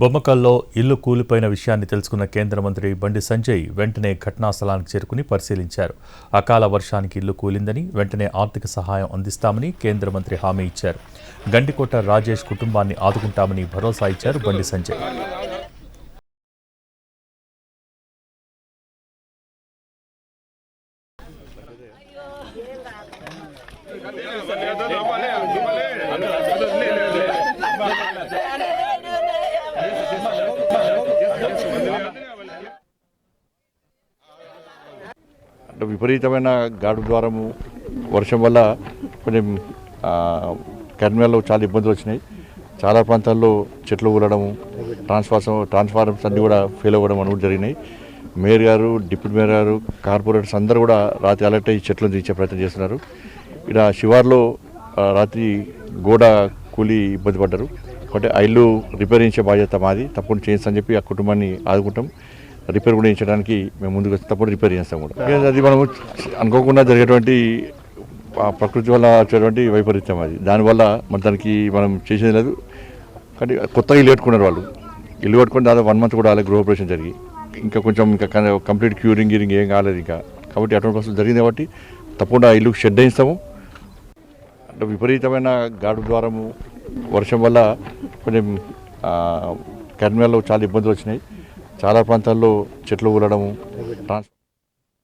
బొమ్మకల్లో ఇల్లు కూలిపోయిన విషయాన్ని తెలుసుకున్న కేంద్ర మంత్రి బండి సంజయ్ వెంటనే ఘటనా స్థలానికి చేరుకుని పరిశీలించారు. అకాల వర్షానికి ఇల్లు కూలిందని, వెంటనే ఆర్థిక సహాయం అందిస్తామని కేంద్ర మంత్రి హామీ ఇచ్చారు. గండికోట రాజేష్ కుటుంబాన్ని ఆదుకుంటామని భరోసా ఇచ్చారు బండి సంజయ్. విపరీతమైన గాడు ద్వారము వర్షం వల్ల కొంచెం కర్నూలులో చాలా ఇబ్బందులు వచ్చినాయి. చాలా ప్రాంతాల్లో చెట్లు ఊలడము, ట్రాన్స్ఫార్మర్స్ అన్నీ కూడా ఫెయిల్ అవ్వడం అని కూడా జరిగినాయి. మేయర్ గారు, డిప్యూటీ మేయర్ గారు, కార్పొరేటర్స్ అందరూ కూడా రాత్రి అలర్ట్ అయ్యి చెట్లను తీర్చే ప్రయత్నం చేస్తున్నారు. ఇక్కడ శివార్లో రాత్రి గోడ కూలి ఇబ్బంది పడ్డారు. కాబట్టి ఆ ఇల్లు రిపేర్ చేసే బాధ్యత మాది, తప్పకుండా చేస్తామని చెప్పి ఆ కుటుంబాన్ని ఆదుకుంటాం. రిపేర్ కూడా చేయించడానికి మేము ముందుకు వస్తే తప్పకుండా రిపేర్ చేస్తాం కూడా. అది మనము అనుకోకుండా జరిగేటువంటి ప్రకృతి వల్ల వచ్చేటువంటి వైపరీత్యం అది. దానివల్ల మరి దానికి మనం చేసేది లేదు. కానీ కొత్తగా ఇల్లు కట్టుకున్నారు వాళ్ళు. ఇల్లు కట్టుకుని దాదాపు 1 month కూడా అలాగే గృహప్రవేశం జరిగి ఇంకా కంప్లీట్ క్యూరింగ్ ఏం కాలేదు ఇంకా. కాబట్టి అటువంటి పరిస్థితులు జరిగింది కాబట్టి తప్పకుండా ఇల్లుకి షెడ్ వేయిస్తాము. అంటే విపరీతమైన గాడు ద్వారము వర్షం వల్ల కొంచెం కర్నూలులో చాలా ఇబ్బందులు వచ్చినాయి. చాలా ప్రాంతాల్లో చెట్లు ఊలడము,